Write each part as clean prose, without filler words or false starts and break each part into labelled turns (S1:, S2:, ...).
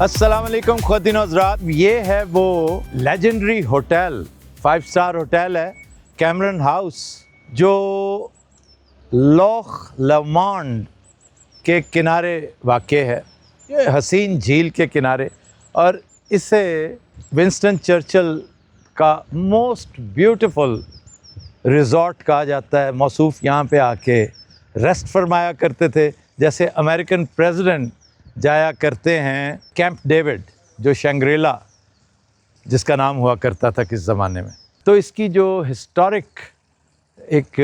S1: السلام علیکم خواتین و حضرات، یہ ہے وہ لیجنڈری ہوٹل، 5 اسٹار ہوٹل ہے کیمرن ہاؤس، جو لوخ لومانڈ کے کنارے واقع ہے، یہ حسین جھیل کے کنارے، اور اسے ونسٹن چرچل کا موسٹ بیوٹیفل ریزورٹ کہا جاتا ہے۔ موصوف یہاں پہ آ کے ریسٹ فرمایا کرتے تھے، جیسے امریکن پریزیڈنٹ جایا کرتے ہیں کیمپ ڈیوڈ، جو شنگریلا جس کا نام ہوا کرتا تھا کس زمانے میں۔ تو اس کی جو ہسٹورک ایک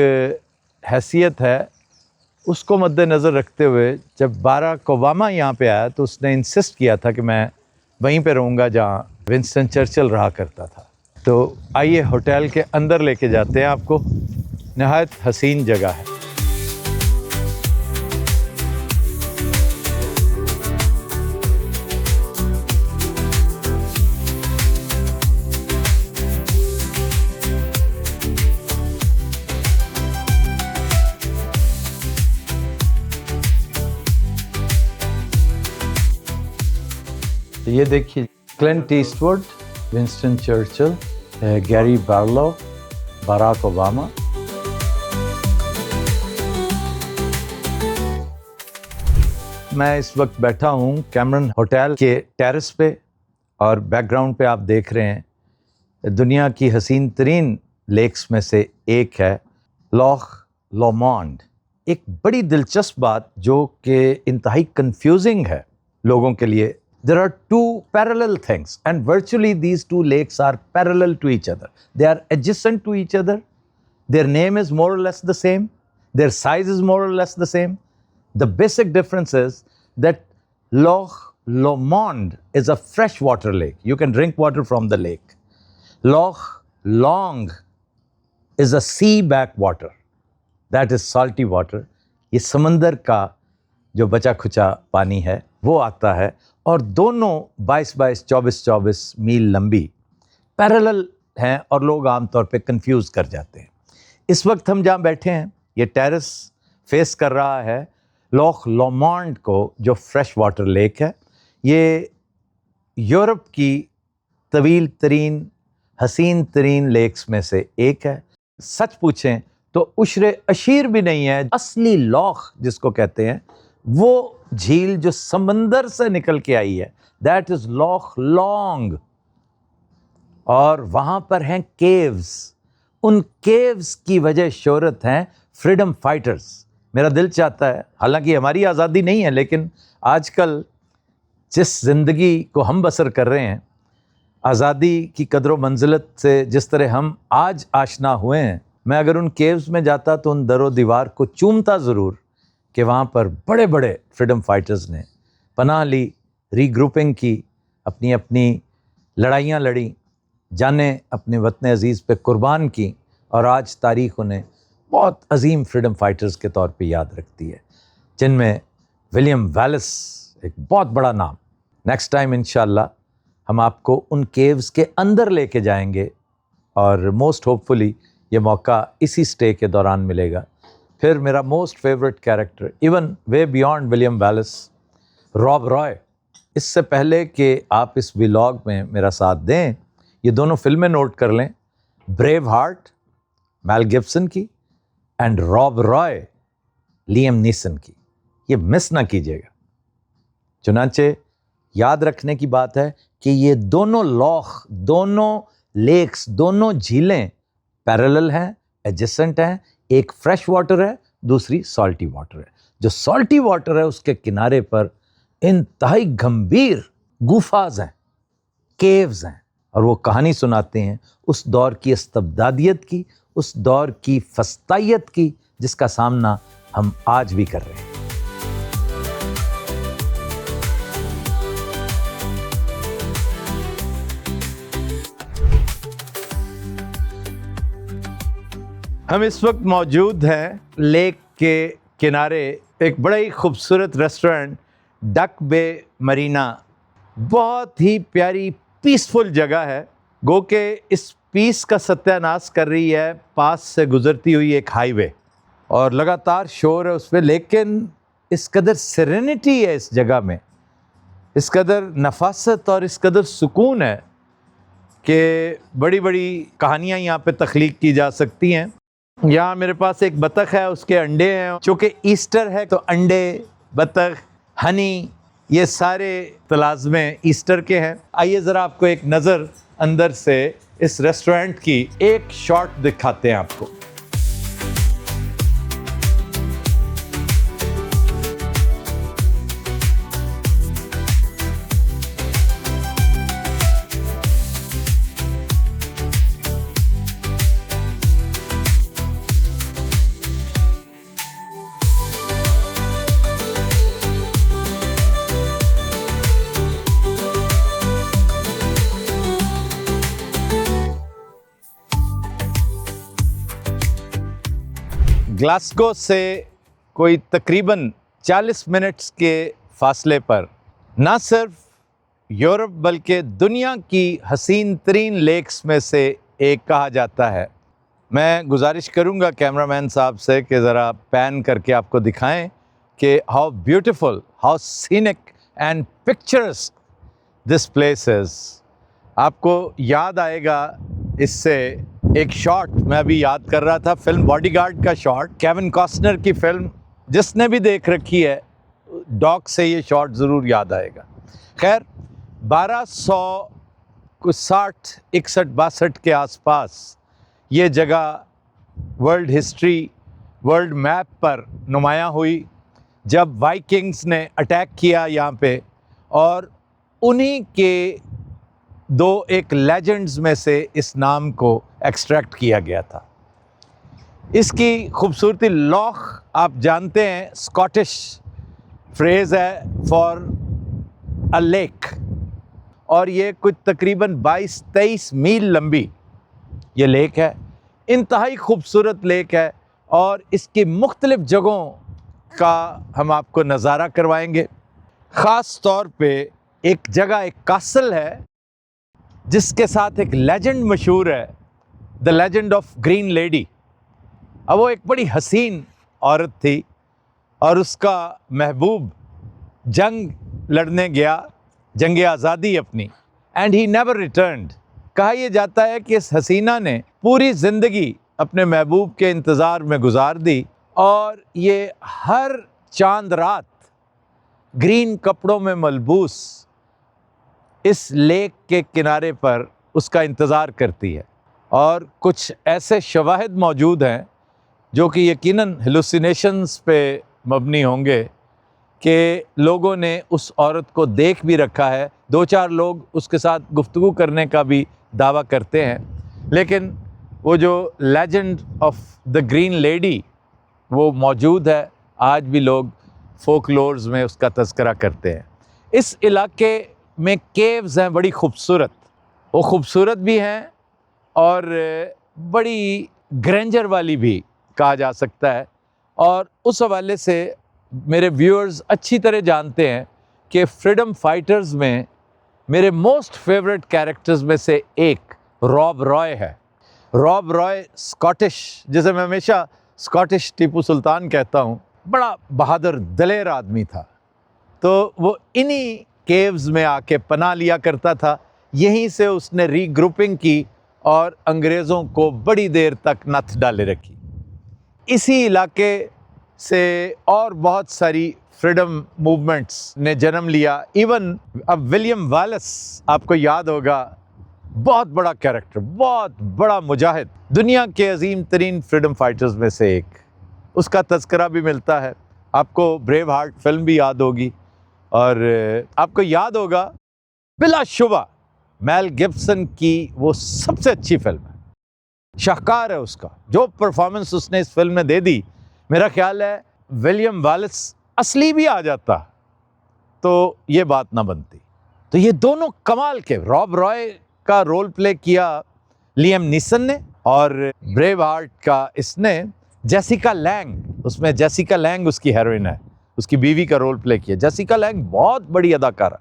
S1: حیثیت ہے، اس کو مد نظر رکھتے ہوئے جب باراک اوباما یہاں پہ آیا تو اس نے انسسٹ کیا تھا کہ میں وہیں پہ رہوں گا جہاں ونسٹن چرچل رہا کرتا تھا۔ تو آئیے ہوٹل کے اندر لے کے جاتے ہیں آپ کو، نہایت حسین جگہ ہے۔ یہ دیکھیے، کلنٹ ایسٹ وڈ، ونسٹن چرچل، گیری بارلو، باراک اوباما۔ میں اس وقت بیٹھا ہوں کیمرن ہوٹل کے ٹیرس پہ، اور بیک گراؤنڈ پہ آپ دیکھ رہے ہیں دنیا کی حسین ترین لیکس میں سے ایک ہے لوخ لومانڈ۔ ایک بڑی دلچسپ بات جو کہ انتہائی کنفیوزنگ ہے لوگوں کے لیے، there are two parallel things, and virtually these two lakes are parallel to each other. They are adjacent to each other. Their name is more or less the same. Their size is more or less the same. The basic difference is that Loch Lomond is a freshwater lake. You can drink water from the lake. Loch Long is a sea backwater. That is salty water. یہ سمندر کا جو بچا کھچا پانی ہے وہ آتا ہے، اور دونوں 22-24 میل لمبی پیرلل ہیں، اور لوگ عام طور پہ کنفیوز کر جاتے ہیں۔ اس وقت ہم جہاں بیٹھے ہیں یہ ٹیرس فیس کر رہا ہے لوخ لومانڈ کو، جو فریش واٹر لیک ہے۔ یہ یورپ کی طویل ترین حسین ترین لیکس میں سے ایک ہے۔ سچ پوچھیں تو عشر عشیر بھی نہیں ہے۔ اصلی لوخ جس کو کہتے ہیں، وہ جھیل جو سمندر سے نکل کے آئی ہے، دیٹ از لوخ لانگ، اور وہاں پر ہیں کیوز۔ ان کیوز کی وجہ شہرت ہیں فریڈم فائٹرز۔ میرا دل چاہتا ہے، حالانکہ ہماری آزادی نہیں ہے، لیکن آج کل جس زندگی کو ہم بسر کر رہے ہیں، آزادی کی قدر و منزلت سے جس طرح ہم آج آشنا ہوئے ہیں، میں اگر ان کیوز میں جاتا تو ان در و دیوار کو چومتا ضرور کہ وہاں پر بڑے بڑے فریڈم فائٹرز نے پناہ لی، ری گروپنگ کی، اپنی اپنی لڑائیاں لڑیں، جانیں اپنے وطن عزیز پہ قربان کی، اور آج تاریخ انہیں بہت عظیم فریڈم فائٹرز کے طور پہ یاد رکھتی ہے، جن میں ولیم ویلس ایک بہت بڑا نام۔ نیکسٹ ٹائم انشاءاللہ ہم آپ کو ان کیوز کے اندر لے کے جائیں گے، اور موسٹ ہوپ فلی یہ موقع اسی سٹے کے دوران ملے گا۔ پھر میرا موسٹ فیوریٹ کیریکٹر، ایون وے بیونڈ ولیم ویلس، راب رائے۔ اس سے پہلے کہ آپ اس ولاگ میں میرا ساتھ دیں، یہ دونوں فلمیں نوٹ کر لیں، بریو ہارٹ میل گبسن کی، اینڈ راب رائے لیم نیسن کی، یہ مس نہ کیجیے گا۔ چنانچہ یاد رکھنے کی بات ہے کہ یہ دونوں لوخ، دونوں لیکس، دونوں جھیلیں پیرلل ہیں، ایڈجسنٹ ہیں۔ ایک فریش واٹر ہے، دوسری سالٹی واٹر ہے۔ جو سالٹی واٹر ہے اس کے کنارے پر انتہائی گمبھیر گوفاز ہیں، کیوز ہیں، اور وہ کہانی سناتے ہیں اس دور کی استبدادیت کی، اس دور کی فسطائیت کی، جس کا سامنا ہم آج بھی کر رہے ہیں۔ ہم اس وقت موجود ہیں لیک کے کنارے، ایک بڑا ہی خوبصورت ریسٹورنٹ ڈک بے مرینا۔ بہت ہی پیاری پیسفل جگہ ہے، گو کہ اس پیس کا ستیہ ناش کر رہی ہے پاس سے گزرتی ہوئی ایک ہائی وے، اور لگاتار شور ہے اس پہ، لیکن اس قدر سیرینٹی ہے اس جگہ میں اس قدر نفاست اور اس قدر سکون ہے کہ بڑی بڑی کہانیاں یہاں پہ تخلیق کی جا سکتی ہیں. یہاں میرے پاس ایک بطخ ہے, اس کے انڈے ہیں, چونکہ ایسٹر ہے تو انڈے, بطخ, ہنی, یہ سارے تلازمے ایسٹر کے ہیں. آئیے ذرا آپ کو ایک نظر اندر سے اس ریسٹورنٹ کی ایک شاٹ دکھاتے ہیں آپ کو. گلاسگو سے کوئی تقریباً 40 منٹس کے فاصلے پر نہ صرف یورپ بلکہ دنیا کی حسین ترین لیکس میں سے ایک کہا جاتا ہے. میں گزارش کروں گا کیمرہ مین صاحب سے کہ ذرا پین کر کے آپ کو دکھائیں کہ how beautiful, how scenic and picturesque this place is. آپ کو یاد آئے گا اس سے ایک شاٹ میں ابھی یاد کر رہا تھا, فلم باڈی گارڈ کا شاٹ, کیون کاسٹنر کی فلم. جس نے بھی دیکھ رکھی ہے ڈاک سے یہ شاٹ ضرور یاد آئے گا. خیر 1260 61 62 کے آس پاس یہ جگہ ورلڈ ہسٹری, ورلڈ میپ پر نمایاں ہوئی جب وائکنگز نے اٹیک کیا یہاں پہ, اور انہی کے دو ایک لیجنڈز میں سے اس نام کو ایکسٹریکٹ کیا گیا تھا. اس کی خوبصورتی, لاخ آپ جانتے ہیں اسکاٹش فریز ہے فار اے لیک, اور یہ کچھ تقریباً 22-23 میل لمبی یہ لیک ہے. انتہائی خوبصورت لیک ہے اور اس کی مختلف جگہوں کا ہم آپ کو نظارہ کروائیں گے. خاص طور پہ ایک جگہ, ایک کاسل ہے جس کے ساتھ ایک لیجنڈ مشہور ہے, دا لیجنڈ آف گرین لیڈی. اب وہ ایک بڑی حسین عورت تھی اور اس کا محبوب جنگ لڑنے گیا, جنگ آزادی اپنی, اینڈ ہی نیور ریٹرنڈ. کہا یہ جاتا ہے کہ اس حسینہ نے پوری زندگی اپنے محبوب کے انتظار میں گزار دی, اور یہ ہر چاند رات گرین کپڑوں میں ملبوس اس لیک کے کنارے پر اس کا انتظار کرتی ہے. اور کچھ ایسے شواہد موجود ہیں جو کہ یقیناً ہیلوسینیشنز پہ مبنی ہوں گے کہ لوگوں نے اس عورت کو دیکھ بھی رکھا ہے. 2-4 لوگ اس کے ساتھ گفتگو کرنے کا بھی دعویٰ کرتے ہیں, لیکن وہ جو legend of the green lady وہ موجود ہے. آج بھی لوگ فوک لورز میں اس کا تذکرہ کرتے ہیں. اس علاقے میں کیوز ہیں بڑی خوبصورت, وہ خوبصورت بھی ہیں اور بڑی گرینجر والی بھی کہا جا سکتا ہے. اور اس حوالے سے میرے ویورز اچھی طرح جانتے ہیں کہ فریڈم فائٹرز میں میرے موسٹ فیوریٹ کیریکٹرز میں سے ایک روب رائے ہے. روب رائے اسکاٹش, جسے میں ہمیشہ اسکاٹش ٹیپو سلطان کہتا ہوں, بڑا بہادر دلیر آدمی تھا. تو وہ انہی کیوز میں آ کے پناہ لیا کرتا تھا. یہیں سے اس نے ری گروپنگ کی اور انگریزوں کو بڑی دیر تک نتھ ڈالے رکھی. اسی علاقے سے اور بہت ساری فریڈم موومنٹس نے جنم لیا. ایون اب ولیم والیس آپ کو یاد ہوگا, بہت بڑا کیریکٹر, بہت بڑا مجاہد, دنیا کے عظیم ترین فریڈم فائٹرز میں سے ایک. اس کا تذکرہ بھی ملتا ہے. آپ کو بریو ہارٹ فلم بھی یاد ہوگی, اور آپ کو یاد ہوگا بلا شبہ میل گبسن کی وہ سب سے اچھی فلم ہے, شاہکار ہے اس کا. جو پرفارمنس اس نے اس فلم میں دے دی, میرا خیال ہے ولیم والیس اصلی بھی آ جاتا تو یہ بات نہ بنتی. تو یہ دونوں کمال کے, روب رائے کا رول پلے کیا لیم نیسن نے, اور بریو ہارٹ کا اس نے جیسیکا لینگ, اس میں جیسیکا لینگ اس کی ہیروئن ہے, اس کی بیوی کا رول پلے کیا. جیسیکا لینگ بہت بڑی اداکارہ,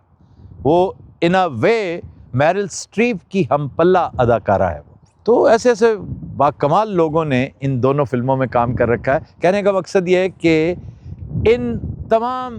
S1: وہ ان اے وے میرل اسٹریپ کی ہم پلہ اداکارہ ہے. تو ایسے ایسے باکمال لوگوں نے ان دونوں فلموں میں کام کر رکھا ہے. کہنے کا مقصد یہ ہے کہ ان تمام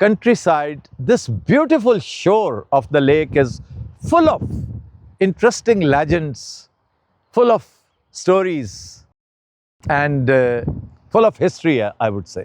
S1: countryside, this beautiful shore of the lake is full of interesting legends, full of stories and full of history, I would say.